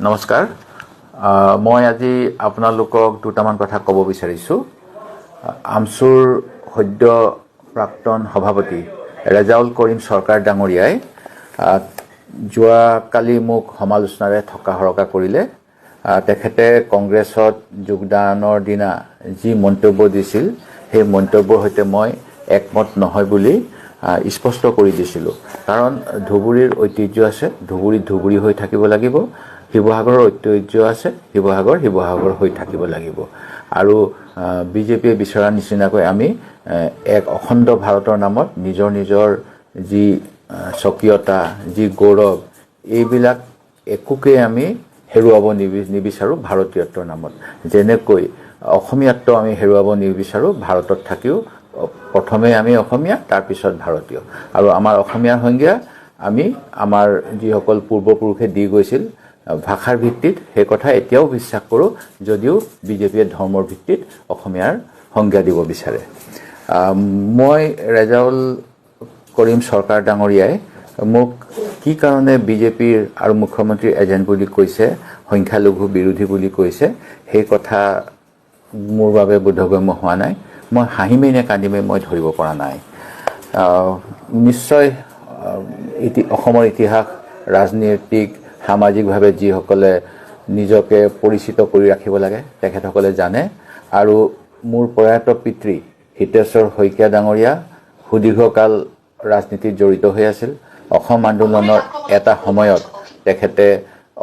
নমস্কাৰ মই আজি আপোনালোকক দুটামান কথা ক'ব বিচাৰিছোঁ আমচুৰ সদ্য প্ৰাক্তন সভাপতি ৰেজাউল কৰিম চৰকাৰ ডাঙৰীয়াই যোৱাকালি মোক সমালোচনাৰে থকা হৰকা কৰিলে তেখেতে কংগ্ৰেছত যোগদানৰ দিনা যি মন্তব্য দিছিল সেই মন্তব্যৰ সৈতে মই একমত নহয় বুলি স্পষ্ট কৰি দিছিলোঁ কাৰণ ধুবুৰীৰ ঐতিহ্য আছে ধুবুৰীত ধুবুৰী হৈ থাকিব লাগিব শিৱসাগৰৰ ঐতিহ্য আছে শিৱসাগৰ হৈ থাকিব লাগিব আৰু বিজেপিয়ে বিচৰা নিচিনাকৈ আমি এক অখণ্ড ভাৰতৰ নামত নিজৰ যি স্বকীয়তা যি গৌৰৱ এইবিলাক একোকে আমি হেৰুৱাব নিবিচাৰোঁ ভাৰতীয়ত্বৰ নামত যেনেকৈ অসমীয়াত্ব আমি হেৰুৱাব নিবিচাৰোঁ ভাৰতত থাকিও প্ৰথমে আমি অসমীয়া তাৰপিছত ভাৰতীয় আৰু আমাৰ অসমীয়াৰ সংজ্ঞা আমি আমাৰ যিসকল পূৰ্বপুৰুষে দি গৈছিল ভাষাৰ ভিত্তিত সেই কথা এতিয়াও বিশ্বাস কৰোঁ যদিও বিজেপিয়ে ধৰ্মৰ ভিত্তিত অসমীয়াৰ সংজ্ঞা দিব বিচাৰে মই ৰেজাউল কৰিম চৰকাৰ ডাঙৰীয়াই মোক কি কাৰণে বিজেপিৰ আৰু মুখ্যমন্ত্ৰীৰ এজেণ্ট বুলি কৈছে সংখ্যালঘু বিৰোধী বুলি কৈছে সেই কথা মোৰ বাবে বোধগম্য হোৱা নাই মই হাঁহিমেই নে কান্দিমেই মই ধৰিব পৰা নাই নিশ্চয় অসমৰ ইতিহাস ৰাজনীতিক সামাজিকভাৱে যিসকলে নিজকে পৰিচিত কৰি ৰাখিব লাগে তেখেতসকলে জানে আৰু মোৰ প্ৰয়াত পিতৃ হিতেশ্বৰ শইকীয়া ডাঙৰীয়া সুদীৰ্ঘকাল ৰাজনীতিত জড়িত হৈ আছিল অসম আন্দোলনৰ এটা সময়ত তেখেতে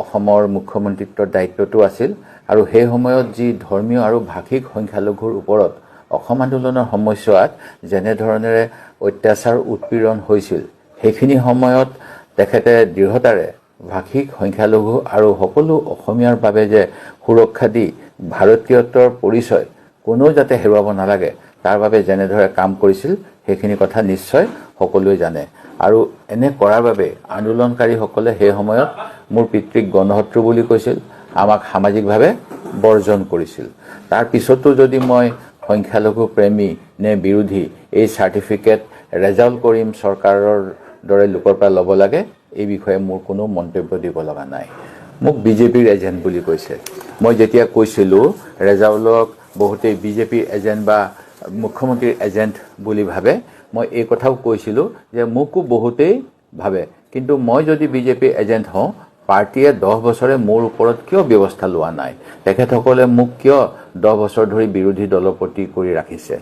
অসমৰ মুখ্যমন্ত্ৰীত্বৰ দায়িত্বটো আছিল আৰু সেই সময়ত যি ধৰ্মীয় আৰু ভাষিক সংখ্যালঘুৰ ওপৰত অসম আন্দোলনৰ সময়ছোৱাত যেনেধৰণেৰে অত্যাচাৰ উৎপীড়ন হৈছিল সেইখিনি সময়ত তেখেতে দৃঢ়তাৰে ভাষিক সংখ্যালঘু আৰু সকলো অসমীয়াৰ বাবে যে সুৰক্ষা দি ভাৰতীয়ত্বৰ পৰিচয় কোনো যাতে হেৰুৱাব নালাগে তাৰ বাবে যেনেদৰে কাম কৰিছিল সেইখিনি কথা নিশ্চয় সকলোৱে জানে আৰু এনে কৰাৰ বাবে আন্দোলনকাৰীসকলে সেই সময়ত মোৰ পিতৃক গণহত্ৰু বুলি কৈছিল আমাক সামাজিকভাৱে বৰ্জন কৰিছিল তাৰ পিছতো যদি মই সংখ্যালঘু প্ৰেমী নে বিৰোধী এই চাৰ্টিফিকেট ৰেজাউল কৰিম চৰকাৰৰ দৰে লোকৰ পৰা ল'ব লাগে এই বিষয়ে মোৰ কোনো মন্তব্য দিব লগা নাই মোক বিজেপিৰ এজেণ্ট বুলি কৈছে মই যেতিয়া কৈছিলোঁ ৰেজাউলক বহুতেই বিজেপিৰ এজেণ্ট বা মুখ্যমন্ত্ৰীৰ এজেণ্ট বুলি ভাবে মই এই কথাও কৈছিলোঁ যে মোকো বহুতেই ভাবে কিন্তু মই যদি বিজেপিৰ এজেণ্ট হওঁ পাৰ্টীয়ে 10 বছৰে মোৰ ওপৰত কিয় ব্যৱস্থা লোৱা নাই তেখেতসকলে মোক কিয় 10 বছৰ ধৰি বিৰোধী দলৰ প্ৰতি কৰি ৰাখিছে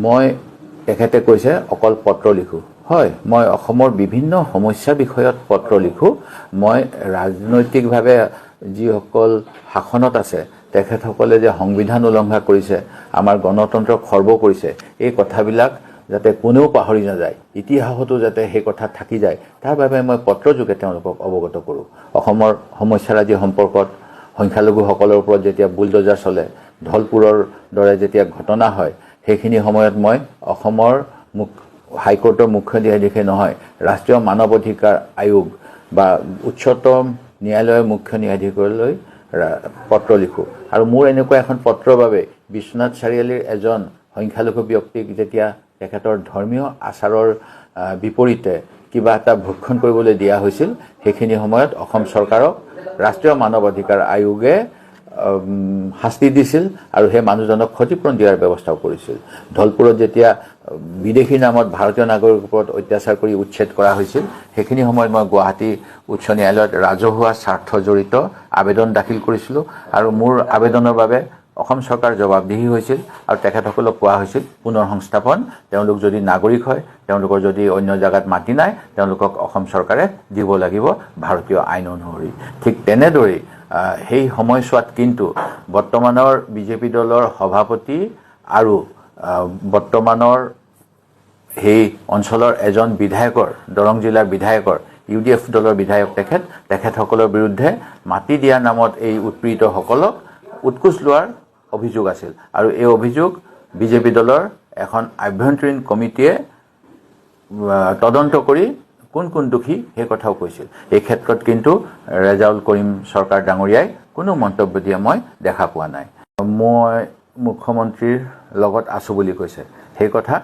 মই তেখেতে কৈছে অকল পত্ৰ লিখোঁ হয় মই অসমৰ বিভিন্ন সমস্যাৰ বিষয়ত পত্ৰ লিখোঁ মই ৰাজনৈতিকভাৱে যিসকল শাসনত আছে তেখেতসকলে যে সংবিধান উলংঘা কৰিছে আমাৰ গণতন্ত্ৰ খৰ্ব কৰিছে এই কথাবিলাক যাতে কোনেও পাহৰি নাযায় ইতিহাসতো যাতে সেই কথা থাকি যায় তাৰ বাবে মই পত্ৰযোগে তেওঁলোকক অৱগত কৰোঁ অসমৰ সমস্যাৰাজি সম্পৰ্কত সংখ্যালঘুসকলৰ ওপৰত যেতিয়া বুলডোজাৰ চলে ধলপুৰৰ দৰে যেতিয়া ঘটনা হয় সেইখিনি সময়ত মই অসমৰ হাইকোৰ্টৰ মুখ্য ন্যায়াধীশে নহয় ৰাষ্ট্ৰীয় মানৱ অধিকাৰ আয়োগ বা উচ্চতম ন্যায়ালয়ৰ মুখ্য ন্যায়াধীশলৈ পত্ৰ লিখোঁ আৰু মোৰ এনেকুৱা এখন পত্ৰৰ বাবে বিশ্বনাথ চাৰিআলিৰ এজন সংখ্যালঘু ব্যক্তিক যেতিয়া তেখেতৰ ধৰ্মীয় আচাৰৰ বিপৰীতে কিবা এটা ভক্ষণ কৰিবলৈ দিয়া হৈছিল সেইখিনি সময়ত অসম চৰকাৰক ৰাষ্ট্ৰীয় মানৱ অধিকাৰ আয়োগে শাস্তি দিছিল আৰু সেই মানুহজনক ক্ষতিপূৰণ দিয়াৰ ব্যৱস্থাও কৰিছিল ধলপুৰত যেতিয়া বিদেশী নামত ভাৰতীয় নাগৰিকৰ ওপৰত অত্যাচাৰ কৰি উচ্ছেদ কৰা হৈছিল সেইখিনি সময়ত মই গুৱাহাটী উচ্চ ন্যায়ালয়ত ৰাজহুৱা স্বাৰ্থ জড়িত আবেদন দাখিল কৰিছিলোঁ আৰু মোৰ আবেদনৰ বাবে অসম চৰকাৰ জবাবদিহি হৈছিল আৰু তেখেতসকলক কোৱা হৈছিল পুনৰ সংস্থাপন তেওঁলোক যদি নাগৰিক হয় তেওঁলোকৰ যদি অন্য জাগাত মাটি নাই তেওঁলোকক অসম চৰকাৰে দিব লাগিব ভাৰতীয় আইন অনুসৰি ঠিক তেনেদৰেই সেই সময়ছোৱাত কিন্তু বৰ্তমানৰ বিজেপি দলৰ সভাপতি আৰু বৰ্তমানৰ সেই অঞ্চলৰ এজন বিধায়কৰ দৰং জিলাৰ বিধায়কৰ UDF দলৰ বিধায়ক তেখেতসকলৰ বিৰুদ্ধে মাটি দিয়া নামত এই উৎপীড়িতসকলক উৎকোচ লোৱাৰ অভিযোগ আছিল আৰু এই অভিযোগ বিজেপি দলৰ এখন আভ্যন্তৰীণ কমিটিয়ে তদন্ত কৰি কোন দোষী সেই কথাও কৈছিল এই ক্ষেত্ৰত কিন্তু ৰেজাউল কৰিম চৰকাৰ ডাঙৰীয়াই কোনো মন্তব্য দিয়া মই দেখা পোৱা নাই মই মুখ্যমন্ত্ৰীৰ লগত আছো বুলি কৈছে সেই কথা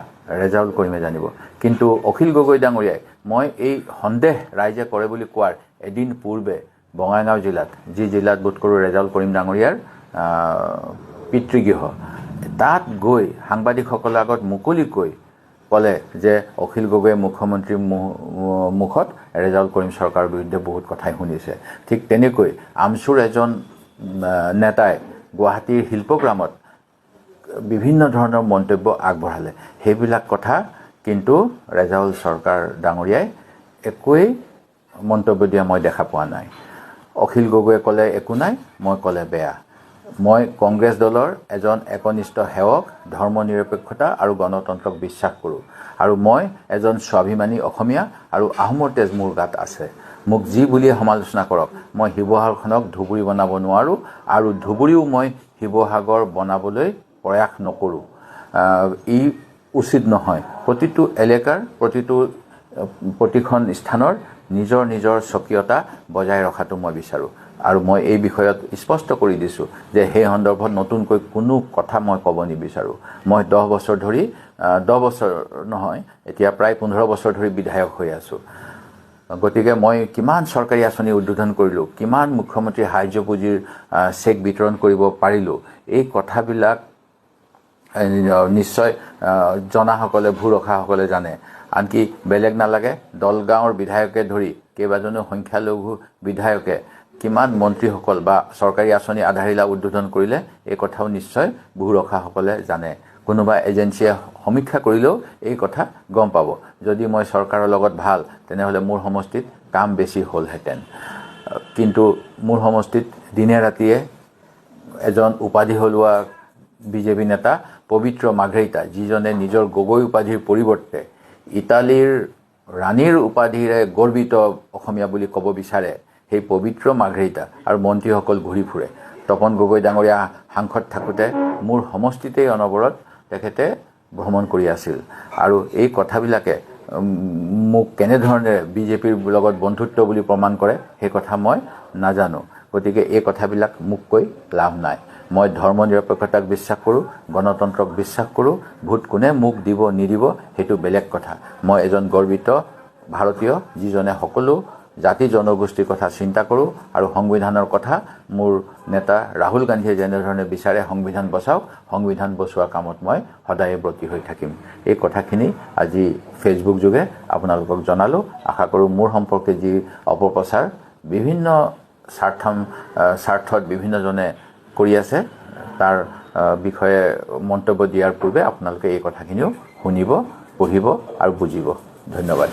ৰেজাউল কৰিমে জানিব কিন্তু অখিল গগৈ ডাঙৰীয়াই মই এই সন্দেহ ৰাইজে কৰে বুলি কোৱাৰ এদিন পূৰ্বে বঙাইগাঁও জিলাত, যি জিলাত বোধ কৰোঁ ৰেজাউল কৰিম ডাঙৰীয়াৰ পিতৃগৃহ, তাত গৈ সাংবাদিকসকলৰ আগত মুকলিকৈ ক'লে যে অখিল গগৈয়ে মুখ্যমন্ত্ৰীৰ মুখত ৰেজাউল কৰিম চৰকাৰৰ বিৰুদ্ধে বহুত কথাই শুনিছে। ঠিক তেনেকৈ আমছুৰ এজন নেতাই গুৱাহাটীৰ শিল্পগ্ৰামত বিভিন্ন ধৰণৰ মন্তব্য আগবঢ়ালে। সেইবিলাক কথা কিন্তু ৰেজাউল চৰকাৰ ডাঙৰীয়াই একোৱেই মন্তব্য দিয়া মই দেখা পোৱা নাই। অখিল গগৈয়ে ক'লে একো নাই, মই ক'লে বেয়া। মই কংগ্ৰেছ দলৰ এজন একনিষ্ঠ সেৱক, ধৰ্ম নিৰপেক্ষতা আৰু গণতন্ত্ৰক বিশ্বাস কৰোঁ, আৰু মই এজন স্বাভিমানী অসমীয়া, আৰু আহোমৰ তেজ মোৰ গাত আছে। মোক যি বুলিয়ে সমালোচনা কৰক, মই শিৱসাগৰখনক ধুবুৰী বনাব নোৱাৰোঁ, আৰু ধুবুৰীও মই শিৱসাগৰ বনাবলৈ প্ৰয়াস নকৰোঁ। ই উচিত নহয়। প্ৰতিটো এলেকাৰ প্ৰতিখন স্থানৰ নিজৰ নিজৰ স্বকীয়তা বজাই ৰখাটো মই বিচাৰোঁ, আৰু মই এই বিষয়ত স্পষ্ট কৰি দিছোঁ যে সেই সন্দৰ্ভত নতুনকৈ কোনো কথা মই ক'ব নিবিচাৰোঁ। মই 10 বছৰ ধৰি 10 বছৰ নহয়, এতিয়া প্ৰায় 15 বছৰ ধৰি বিধায়ক হৈ আছোঁ। গতিকে মই কিমান চৰকাৰী আঁচনি উদ্বোধন কৰিলোঁ, কিমান মুখ্যমন্ত্ৰী সাহায্য পুঁজিৰ চেক বিতৰণ কৰিব পাৰিলোঁ, এই কথাবিলাক নিশ্চয় জনাসকলে, ভূৰখাসকলে জানে। আনকি বেলেগ নালাগে, দলগাঁৱৰ বিধায়কে ধৰি কেইবাজনো সংখ্যালঘু বিধায়কে কিমান মন্ত্ৰীসকল বা চৰকাৰী আঁচনি আধাৰশিলা উদ্বোধন কৰিলে, এই কথাও নিশ্চয় ভূৰখাসকলে জানে। কোনোবা এজেঞ্চিয়ে সমীক্ষা কৰিলেও এই কথা গম পাব। যদি মই চৰকাৰৰ লগত ভাল, তেনেহ'লে মোৰ সমষ্টিত কাম বেছি হ'লহেঁতেন। কিন্তু মোৰ সমষ্টিত দিনে ৰাতিয়ে এজন উপাধি হলোৱা বিজেপি নেতা পবিত্ৰ মাৰ্ঘেৰিটা, যিজনে নিজৰ গগৈ উপাধিৰ পৰিৱৰ্তে ইটালীৰ ৰাণীৰ উপাধিৰে গৰ্বিত অসমীয়া বুলি ক'ব বিচাৰে, সেই পবিত্ৰ মাৰ্ঘেৰিটা আৰু মন্ত্ৰীসকল ঘূৰি ফুৰে। তপন গগৈ ডাঙৰীয়া সাংসদ থাকোঁতে মোৰ সমষ্টিতেই অনবৰত তেখেতে ভ্ৰমণ কৰি আছিল, আৰু এই কথাবিলাকে মোক কেনেধৰণে বিজেপিৰ লগত বন্ধুত্ব বুলি প্ৰমাণ কৰে সেই কথা মই নাজানো। গতিকে এই কথাবিলাক মোক কৈ লাভ নাই। মই ধৰ্ম নিৰপেক্ষতাক বিশ্বাস কৰোঁ, গণতন্ত্ৰক বিশ্বাস কৰোঁ। ভোট কোনে মোক দিব নিদিব সেইটো বেলেগ কথা। মই এজন গৰ্বিত ভাৰতীয়, যিজনে সকলো জাতি জনগোষ্ঠীৰ কথা চিন্তা কৰোঁ, আৰু সংবিধানৰ কথা মোৰ নেতা ৰাহুল গান্ধীয়ে যেনেধৰণে বিচাৰে সংবিধান বচাওক, সংবিধান বচোৱা কামত মই সদায়ে ব্ৰতী হৈ থাকিম। এই কথাখিনি আজি ফেচবুক যোগে আপোনালোকক জনালোঁ। আশা কৰোঁ মোৰ সম্পৰ্কে যি অপপ্ৰচাৰ বিভিন্ন স্বাৰ্থত বিভিন্নজনে কৰি আছে, তাৰ বিষয়ে মন্তব্য দিয়াৰ পূৰ্বে আপোনালোকে এই কথাখিনিও শুনিব, পঢ়িব আৰু বুজিব। ধন্যবাদ।